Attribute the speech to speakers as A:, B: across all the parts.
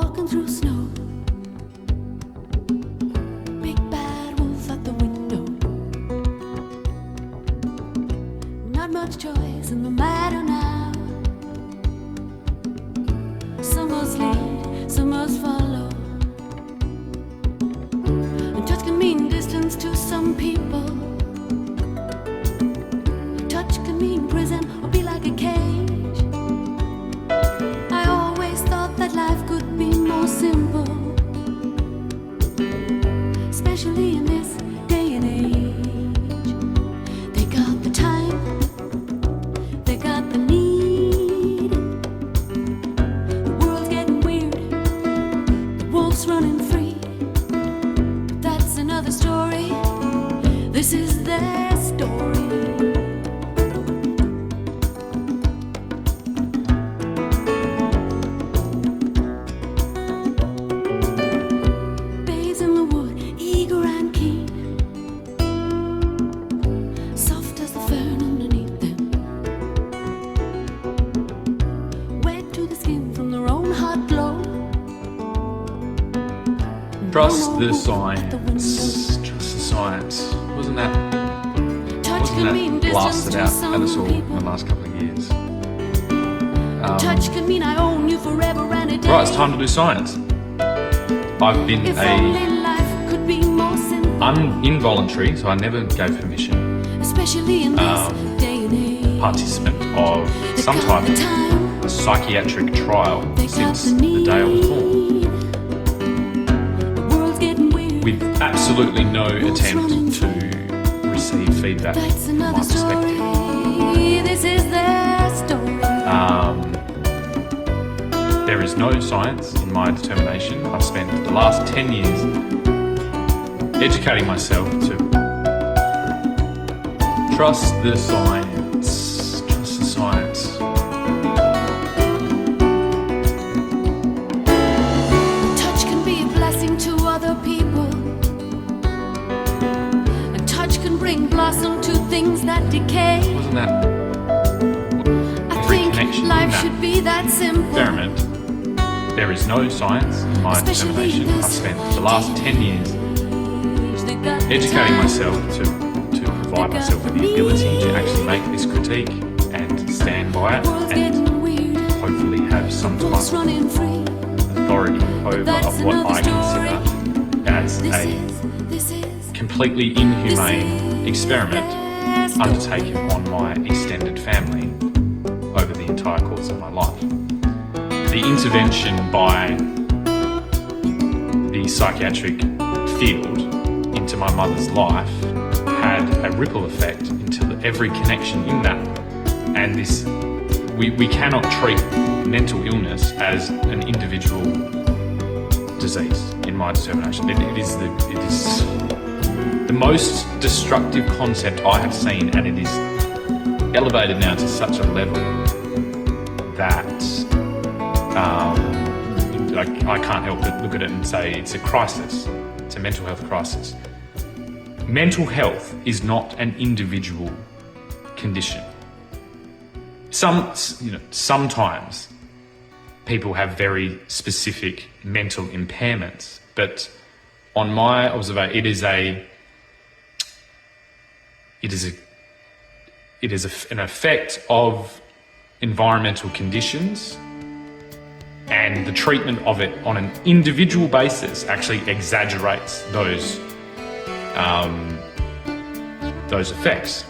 A: walking through snow. Big bad wolf at the window. Not much choice in the matter now. Some must lead, some must follow. And touch can mean distance to some people. Touch can mean prison or be like a cage. I always thought that life could be more simple, especially in this day and age. They got the time, they got the need. The world's getting weird, the wolf's running free. But that's another story. This is their story.
B: Trust the science. Trust the science. Wasn't that blasted out at us all in the last couple of years?
A: Touch can mean I own you forever and a day.
B: Right, it's time to do science. I've been involuntary, so I never gave permission,
A: especially in this day and age,
B: participant of some type of psychiatric trial since the day I was born. With absolutely no attempt to receive feedback from my perspective.
A: This is their story.
B: There is no science in my determination. I've spent the last 10 years educating myself to trust the science. Trust the science.
A: Touch can be a blessing to other people. And touch can bring blossom to things that decay.
B: Wasn't that
A: I think life should be that simple.
B: Experiment. There is no science in my determination. I've spent the last 10 years educating myself to provide myself with the ability to actually make this critique and stand by it and hopefully have some type of authority over of what I consider as a completely inhumane experiment undertaken on my extended family over the entire course of my life. The intervention by the psychiatric field into my mother's life had a ripple effect into every connection in that. And this, we cannot treat mental illness as an individual disease, in my determination. It is the most destructive concept I have seen, and it is elevated now to such a level that I can't help but look at it and say it's a crisis. It's a mental health crisis. Mental health is not an individual condition. Sometimes people have very specific mental impairments, but on my observation, it is an effect of environmental conditions, and the treatment of it on an individual basis actually exaggerates those effects.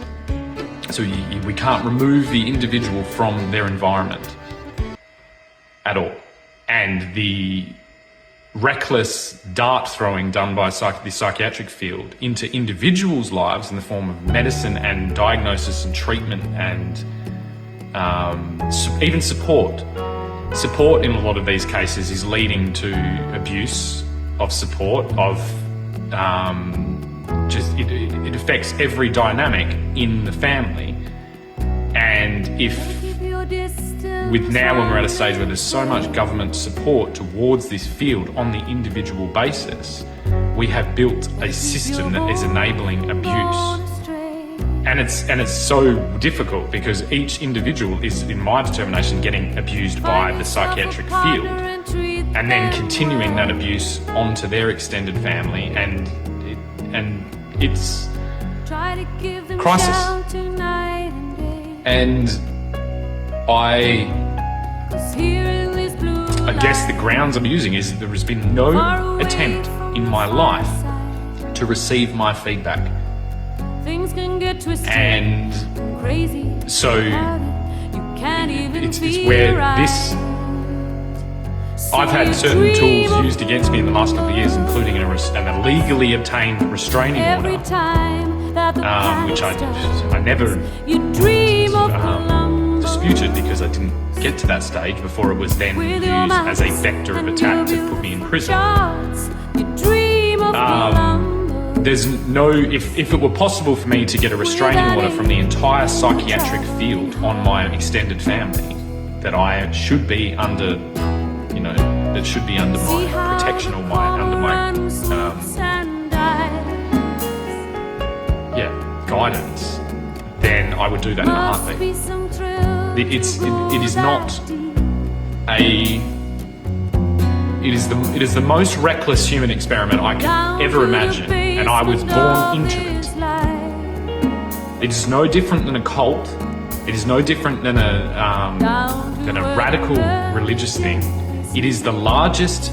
B: So we can't remove the individual from their environment at all. And the reckless dart throwing done by the psychiatric field into individuals' lives in the form of medicine and diagnosis and treatment and even support. Support in a lot of these cases is leading to abuse of support, it affects every dynamic in the family. And when we're at a stage where there's so much government support towards this field on the individual basis, we have built a system that is enabling abuse. And it's so difficult because each individual is, in my determination, getting abused by the psychiatric field. and then continuing that abuse onto their extended family, and it's crisis. And I guess the grounds I'm using is that there has been no attempt in my life to receive my feedback. And so it's where this, I've had certain tools used against me in the last couple of years, including an illegally obtained restraining order, which I never disputed because I didn't get to that stage before it was then used as a vector of attack to put me in prison. There's no, if it were possible for me to get a restraining order from the entire psychiatric field on my extended family, that I should be under, that should be under my protection or under my, guidance, then I would do that in a heartbeat. It is the most reckless human experiment I could ever imagine, and I was born into it. It is no different than a cult. It is no different than a radical religious thing. It is the largest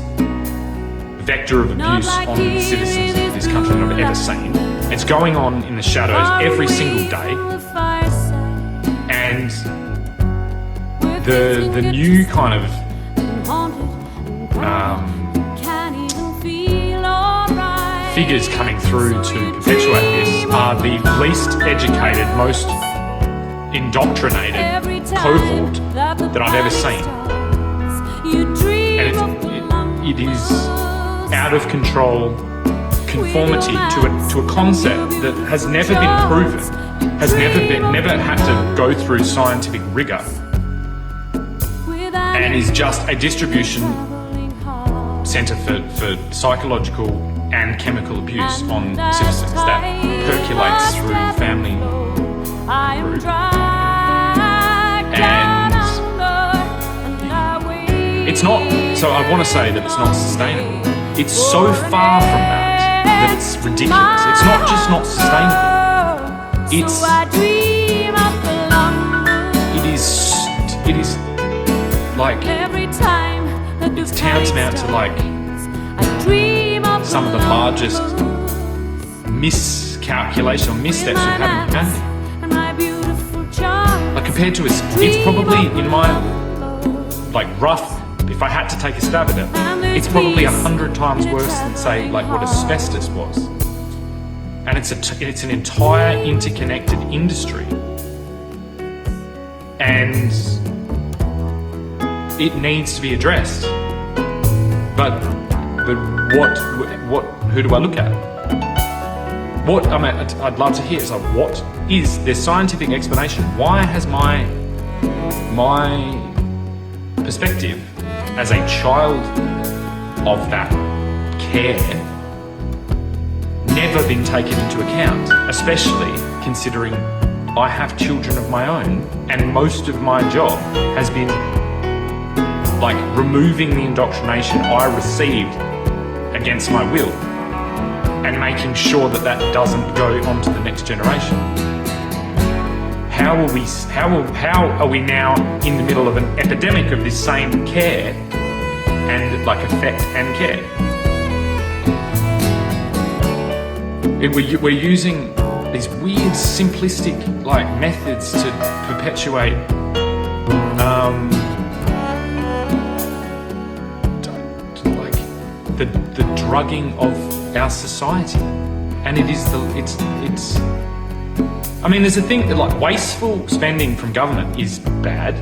B: vector of abuse on the citizens of this country that I've ever seen. It's going on in the shadows every single day, and the new kind of figures coming through to perpetuate this are the least educated, most indoctrinated cohort that I've ever seen. And it is out of control conformity to a concept that has never been proven, has never had to go through scientific rigor, and is just a distribution centre for psychological and chemical abuse on citizens that percolates through family group. And it's not, so I want to say that it's not sustainable. It's so far from that it's ridiculous. It's not just not sustainable. It is like, it's tantamount to like some of the largest miscalculation or missteps we've had in humanity. Like compared to it's probably in my like rough, if I had to take a stab at it, it's probably 100 times worse than say like what asbestos was. And it's an entire interconnected industry, and it needs to be addressed. But who do I look at? I'd love to hear. So what is their scientific explanation? Why has my perspective as a child of that care never been taken into account, especially considering I have children of my own, and most of my job has been like removing the indoctrination I received against my will and making sure that that doesn't go on to the next generation. How are we now in the middle of an epidemic of this same care and like effect and care? We're using these weird simplistic like methods to perpetuate the drugging of our society, and it's I mean, there's a thing that like wasteful spending from government is bad.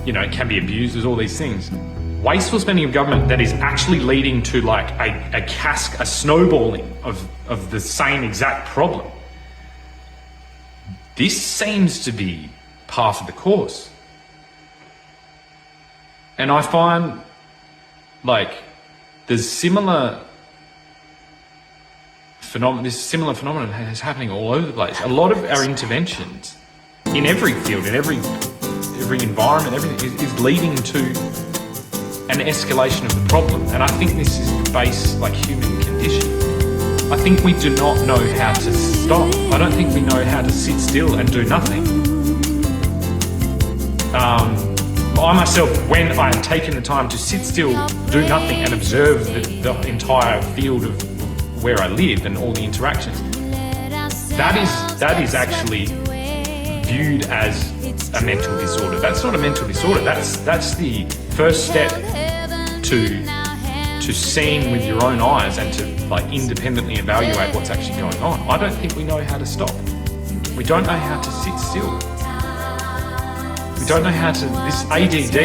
B: It can be abused. There's all these things. Wasteful spending of government that is actually leading to like a snowballing of the same exact problem. This seems to be par for the course. And I find like there's similar phenomenon is happening all over the place. A lot of our interventions in every field, in every every environment, everything is leading to an escalation of the problem. And I think this is the base, like, human condition. I think we do not know how to stop. I don't think we know how to sit still and do nothing. I myself, when I have taken the time to sit still, do nothing, and observe the entire field of where I live and all the interactions, that is actually viewed as a mental disorder. That's not a mental disorder. That's the first step to seeing with your own eyes and to, like, independently evaluate what's actually going on. I don't think we know how to stop. We don't know how to sit still. We don't know how to, this ADD,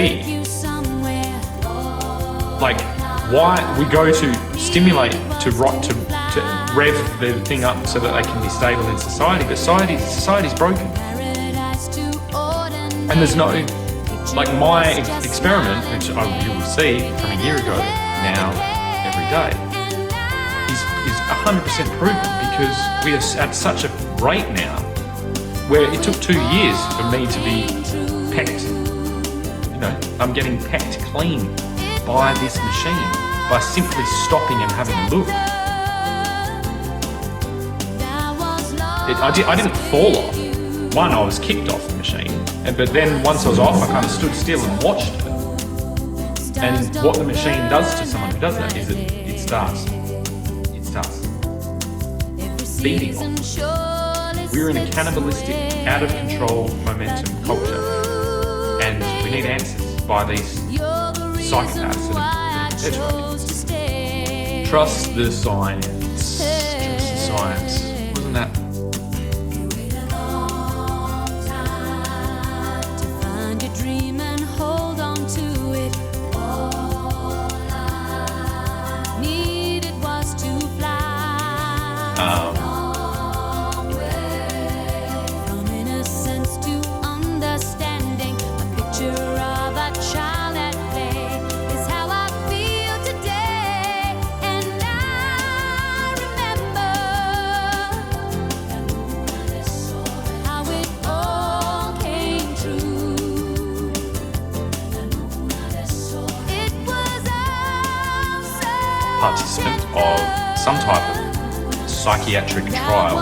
B: like, why we go to stimulate, to rev the thing up so that they can be stable in society, but society's broken. And there's no, like, my experiment, which you will see from a year ago now every day, is 100% proven, because we are at such a rate now where it took 2 years for me to be pecked. You know, I'm getting pecked clean by this machine by simply stopping and having a look. I didn't fall off. One, I was kicked off the machine, but then once I was off, I kind of stood still and watched it. And what the machine does to someone who does that is it starts feeding on. We're in a cannibalistic, out of control momentum culture, and we need answers by these psychopaths that are perpetuating. Trust the science. Trust the science. Wasn't that? Participant of some type of psychiatric trial